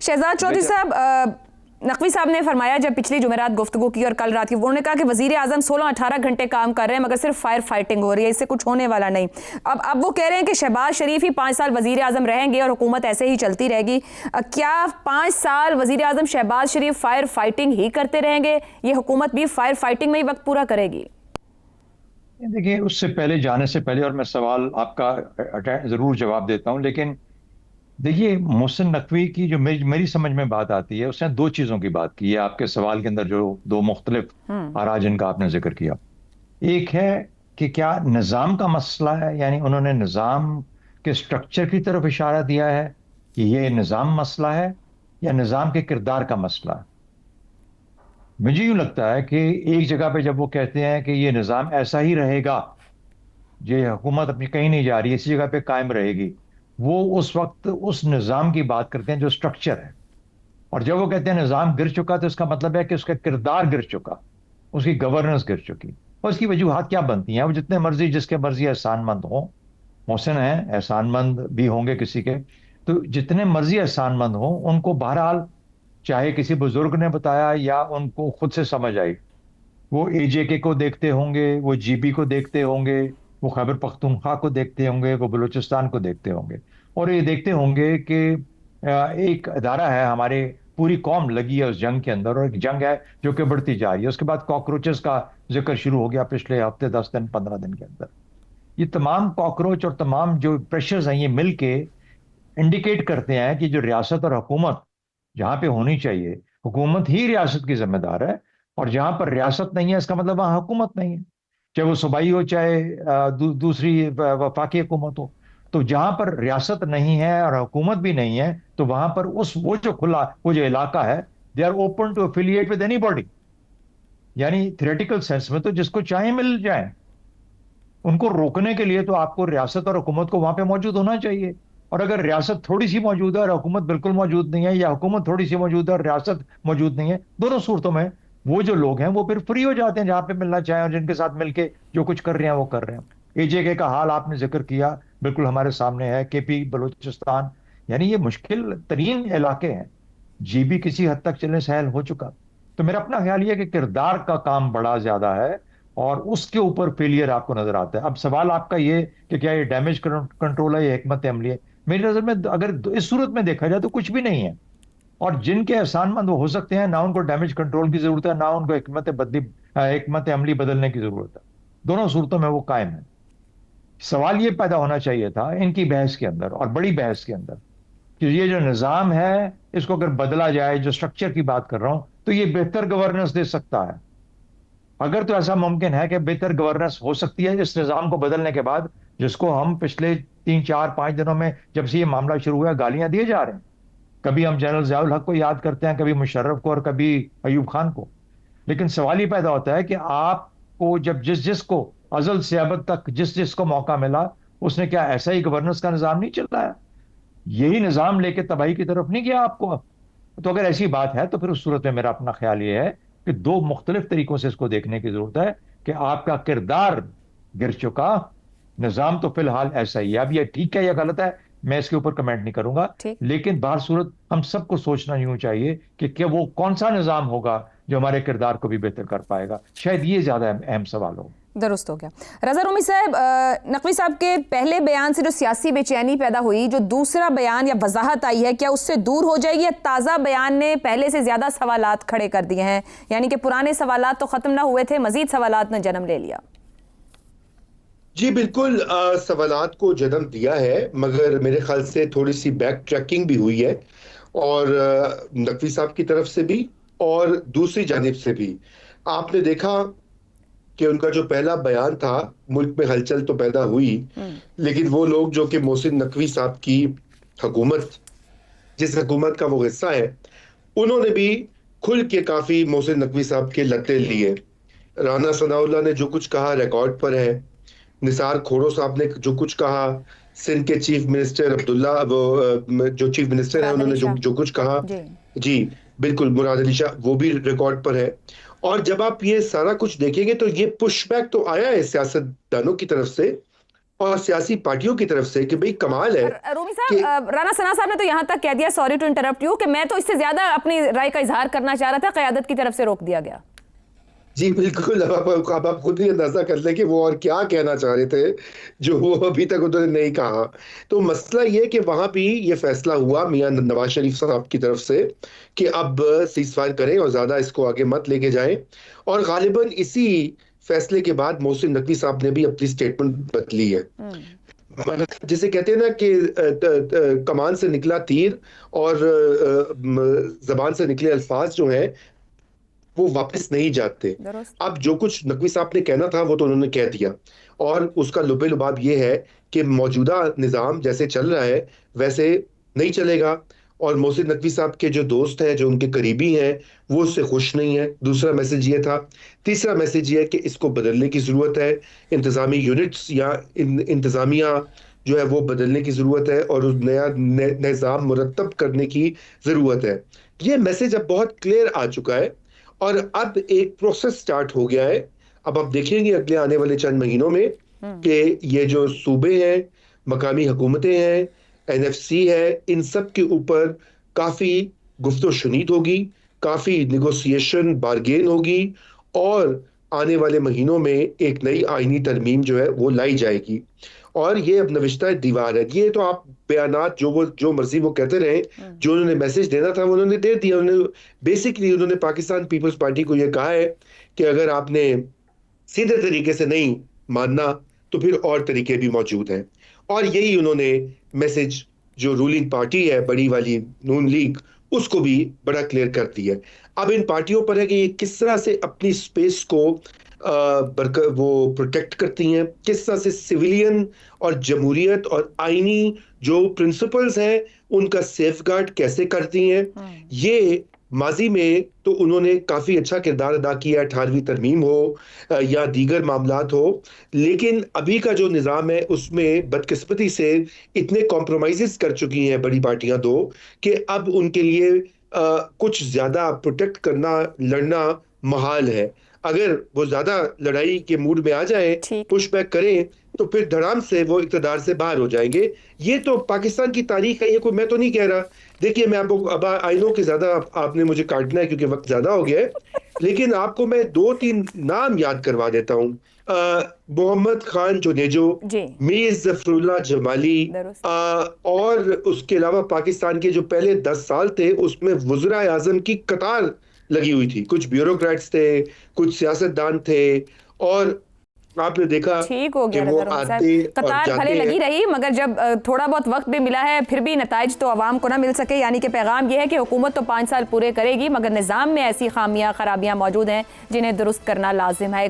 शहजाद चौधरी साहब, नकवी साहब ने फरमाया जब पिछली जुमेरात गुफ्तगू की और कल रात की, उन्होंने कहा कि वजीर आजम 16-18 घंटे काम कर रहे हैं मगर सिर्फ फायर फाइटिंग हो रही है, इससे कुछ होने वाला नहीं। अब वो कह रहे हैं कि शहबाज शरीफ ही 5 साल वजीर आजम रहेंगे और हुकूमत ऐसे ही चलती रहेगी। क्या 5 साल वजीर आजम शहबाज शरीफ फायर फाइटिंग ही करते रहेंगे, ये हुकूमत भी फायर फाइटिंग में ही वक्त पूरा करेगी? देखिए, उससे पहले जाने से पहले, और मैं सवाल आपका जरूर जवाब देता हूं, लेकिन देखिए मोहसिन नकवी की जो मेरी समझ में बात आती है, उसने दो चीजों की बात की है आपके सवाल के अंदर, जो दो मुख्तलिफ आरा जिनका आपने जिक्र किया। एक है कि क्या निज़ाम का मसला है, यानी उन्होंने निज़ाम के स्ट्रक्चर की तरफ इशारा दिया है कि ये निज़ाम मसला है, या निज़ाम के किरदार का मसला है। मुझे यूं लगता है कि एक जगह पे जब वो कहते हैं कि ये निज़ाम ऐसा ही रहेगा, ये हुकूमत अपनी कहीं नहीं जा रही, इसी जगह पे कायम रहेगी, वो उस वक्त उस निज़ाम की बात करते हैं जो स्ट्रक्चर है। और जब वो कहते हैं निज़ाम गिर चुका, तो इसका मतलब है कि उसका किरदार गिर चुका, उसकी गवर्नेंस गिर चुकी। और उसकी वजूहात क्या बनती हैं? वो जितने मर्जी जिसके मर्जी एहसानमंद हो, मोहसिन है, एहसानमंद भी होंगे किसी के, तो जितने मर्जी एहसानमंद हो, उनको बहरहाल चाहे किसी बुजुर्ग ने बताया या उनको खुद से समझ आई, वो एजेके को देखते होंगे, वो जीबी को देखते होंगे, वो खैबर पख्तूनख्वा को देखते होंगे, वो बलूचिस्तान को देखते होंगे, और ये देखते होंगे कि एक अदारा है, हमारे पूरी कौम लगी है उस जंग के अंदर, और एक जंग है जो कि बढ़ती जा रही है। उसके बाद कॉकरोचेस का जिक्र शुरू हो गया पिछले हफ्ते, 10 दिन 15 दिन के अंदर। ये तमाम कॉकरोच और तमाम जो प्रेशर्स हैं, ये मिलके इंडिकेट करते हैं कि जो रियासत और हुकूमत जहां पे होनी चाहिए, हुकूमत ही रियासत की जिम्मेदार है, और जहां पर रियासत नहीं है, इसका मतलब वहां हुकूमत नहीं है, चाहे वो सूबाई हो, चाहे दूसरी वफाकी हुकूमत हो। तो जहां पर रियासत नहीं है और हुकूमत भी नहीं है, तो वहां पर उस वो जो खुला वो जो इलाका है, they are open to affiliate with any body, यानी थ्योरेटिकल सेंस में तो जिसको चाहे मिल जाए। उनको रोकने के लिए तो आपको रियासत और हुकूमत को वहां पे मौजूद होना चाहिए। और अगर रियासत थोड़ी सी मौजूद है और हुकूमत बिल्कुल मौजूद नहीं है, या हुकूमत थोड़ी सी मौजूद है और रियासत मौजूद नहीं है, दोनों सूरतों में वो जो लोग हैं वो फिर फ्री हो जाते हैं जहां पे मिलना चाहें, और जिनके साथ मिलके जो कुछ कर रहे हैं वो कर रहे हैं। एजेके का हाल आपने जिक्र किया, बिल्कुल हमारे सामने है। केपी बलूचिस्तान, यानी ये मुश्किल तरीन इलाके हैं। जीबी किसी हद तक चलने सहल हो चुका। तो मेरा अपना ख्याल ये है कि किरदार का काम बड़ा ज्यादा है, और उसके ऊपर फेलियर आपको नजर आता है। अब सवाल आपका ये कि क्या ये डैमेज कंट्रोल है या हिकमत अमली है, मेरी नजर में अगर इस सूरत में देखा जाए तो कुछ भी नहीं है। और जिनके एहसानमंद वो हो सकते हैं, ना उनको डैमेज कंट्रोल की जरूरत है, ना उनको हिकमत अमली बदलने की जरूरत है। दोनों सूरतों में वो कायम है। सवाल ये पैदा होना चाहिए था इनकी बहस के अंदर, और बड़ी बहस के अंदर, कि ये जो निज़ाम है इसको अगर बदला जाए, जो स्ट्रक्चर की बात कर रहा हूं, तो ये बेहतर गवर्नेंस दे सकता है। अगर तो ऐसा मुमकिन है कि बेहतर गवर्नेंस हो सकती है इस निज़ाम को बदलने के बाद, जिसको हम पिछले 3 4 5 दिनों में जब से ये मामला शुरू हुआ गालियां दिए जा रहे हैं। कभी हम जनरल ज़ियाउल हक को याद करते हैं, कभी मुशर्रफ को, और कभी अयूब खान को। लेकिन सवाल ये पैदा होता है कि आपको जब जिस जिस को अजल से अब तक जिस जिस को मौका मिला, उसने क्या ऐसा ही गवर्नेंस का निज़ाम नहीं चलाया? यही निज़ाम लेके तबाही की तरफ नहीं गया आपको? तो अगर ऐसी बात है तो फिर उस सूरत में मेरा अपना ख्याल ये है कि दो मुख्तलिफ तरीकों से इसको देखने की जरूरत है, कि आपका किरदार गिर चुका, निज़ाम तो फिलहाल ऐसा ही है। अब ये ठीक है या गलत है, मैं इसके ऊपर कमेंट नहीं करूंगा, लेकिन बाहर सूरत हम सबको सोचना यूं चाहिए कि क्या वो कौन सा निज़ाम होगा जो हमारे किरदार को भी बेहतर कर पाएगा। शायद ये ज्यादा अहम सवाल हो। दुरुस्त हो गया। रज़ा रूमी साहब, नकवी साहब के पहले बयान से जो सियासी बेचैनी पैदा हुई, जो दूसरा बयान या वजाहत आई है, क्या उससे दूर हो जाएगी, या ताज़ा बयान ने पहले से ज़्यादा सवालात खड़े कर दिए हैं? यानी कि पुराने सवालात तो ख़त्म ना हुए थे, मज़ीद सवालात ने जन्म ले लिया। जी बिल्कुल, सवालात को जन्म दिया है, मगर मेरे ख्याल से थोड़ी सी बैक ट्रैकिंग भी हुई है, और नकवी साहब की तरफ से भी और दूसरी जानिब से भी। आपने देखा कि उनका जो पहला बयान था, मुल्क में हलचल तो पैदा हुई, लेकिन वो लोग जो कि मोहसिन नकवी साहब की हुकूमत, जिस हुकूमत का वो हिस्सा है, उन्होंने भी खुल के काफी मोहसिन नकवी साहब के लत्ते लिए। राना सनाउल्लाह ने जो कुछ कहा रिकॉर्ड पर है, निसार खोड़ो साहब ने जो कुछ कहा, सिंध के चीफ मिनिस्टर अब्दुल्ला, वो जो चीफ मिनिस्टर है, उन्होंने जो कुछ कहा, जी बिल्कुल, मुराद अली शाह, वो भी रिकॉर्ड पर है। और जब आप ये सारा कुछ देखेंगे तो ये पुशबैक तो आया है सियासतदानों की तरफ से, और सियासी पार्टियों की तरफ से कि भाई कमाल है रूमी कि साहब, राना सना साहब ने तो यहाँ तक कह दिया, सॉरी टू इंटरप्ट यू, कि मैं तो इससे ज्यादा अपनी राय का इजहार करना चाह रहा था, क़यादत की तरफ से रोक दिया गया। जी बिल्कुल। अब आप खुद ही अंदाजा कर लें कि वो और क्या कहना चाह रहे थे जो वो अभी तक उन्होंने नहीं कहा। तो मसला ये कि वहां भी ये फैसला हुआ मियां नवाज शरीफ साहब की तरफ से कि अब सीज फायर करें और ज्यादा इसको आगे मत लेके जाएं। और गालिबन इसी फैसले के बाद मोहसिन नकवी साहब ने भी अपनी स्टेटमेंट बदली है। जिसे कहते हैं ना कि कमान से निकला तीर और जबान से निकले अल्फाज जो हैं वो वापस नहीं जाते। दुरुस्त। अब जो कुछ नकवी साहब ने कहना था वो तो उन्होंने कह दिया, और उसका लुबे लुबाब ये है कि मौजूदा निज़ाम जैसे चल रहा है वैसे नहीं चलेगा। और मोहसिन नकवी साहब के जो दोस्त हैं, जो उनके करीबी हैं, वो उससे खुश नहीं है। दूसरा मैसेज ये था। तीसरा मैसेज ये है कि इसको बदलने की ज़रूरत है, इंतज़ामी यूनिट्स या इंतज़ामिया जो है वो बदलने की ज़रूरत है और उस नया निज़ाम मुरतब करने की ज़रूरत है। ये मैसेज अब बहुत क्लियर आ चुका है और अब एक प्रोसेस स्टार्ट हो गया है। अब आप देखेंगे अगले आने वाले चंद महीनों में कि ये जो सूबे हैं, मकामी हुकूमतें हैं, एनएफसी है, इन सब के ऊपर काफी गुफ्तो शुनीद होगी, काफी निगोसिएशन बारगेन होगी और आने वाले महीनों में एक नई आईनी तरमीम जो है वो लाई जाएगी। और ये अब नविश्ता दीवार है। ये तो आप बयानात जो मर्जी वो कहते रहे, जो उन्होंने मैसेज देना था वो उन्होंने दे दिया। उन्होंने पाकिस्तान पीपल्स पार्टी को ये कहा है कि अगर आपने सीधे तरीके से नहीं मानना तो फिर और तरीके भी मौजूद हैं। और यही उन्होंने मैसेज जो रूलिंग पार्टी है बड़ी वाली नून लीग, उसको भी बड़ा क्लियर कर दिया है। अब इन पार्टियों पर है कि ये किस तरह से अपनी स्पेस को वो प्रोटेक्ट करती हैं, किस तरह से सिविलियन और जमहूरियत और आईनी जो प्रिंसिपल्स हैं उनका सेफगार्ड कैसे करती हैं। ये माजी में तो उन्होंने काफी अच्छा किरदार अदा किया, 18वीं तरमीम हो या दीगर मामलात हो, लेकिन अभी का जो निज़ाम है उसमें बदकिस्मती से इतने कॉम्प्रोमाइजेस कर चुकी हैं बड़ी पार्टियां दो कि अब उनके लिए कुछ ज्यादा प्रोटेक्ट करना, लड़ना महाल है। अगर वो ज्यादा लड़ाई के मूड में आ जाए, पुश बैक करें, तो फिर धड़ाम से वो इक़्तिदार से बाहर हो जाएंगे। ये तो पाकिस्तान की तारीख है, ये कोई मैं तो नहीं कह रहा। देखिए मैं आपको अब आई नो कि ज्यादा आपने मुझे काटना है क्योंकि वक्त ज्यादा हो गया है, लेकिन आपको मैं 2-3 नाम याद करवा देता हूँ। मोहम्मद खान जुनेजो, मीर जफरुल्लाह जमाली, और उसके अलावा पाकिस्तान के जो पहले 10 साल थे उसमें वज़ीर आज़म की कतार लगी हुई थी। कुछ ब्यूरोक्रेट्स थे, कुछ सियासतदान थे, और आपने देखा ठीक हो गया कि वो आते कतार भले लगी रही, मगर जब थोड़ा बहुत वक्त भी मिला है फिर भी नताइज तो आवाम को ना मिल सके। यानी कि पैगाम यह है कि हुकूमत तो 5 साल पूरे करेगी, मगर निज़ाम में ऐसी खामियां खराबियां मौजूद हैं जिन्हें दुरुस्त करना लाजिम है।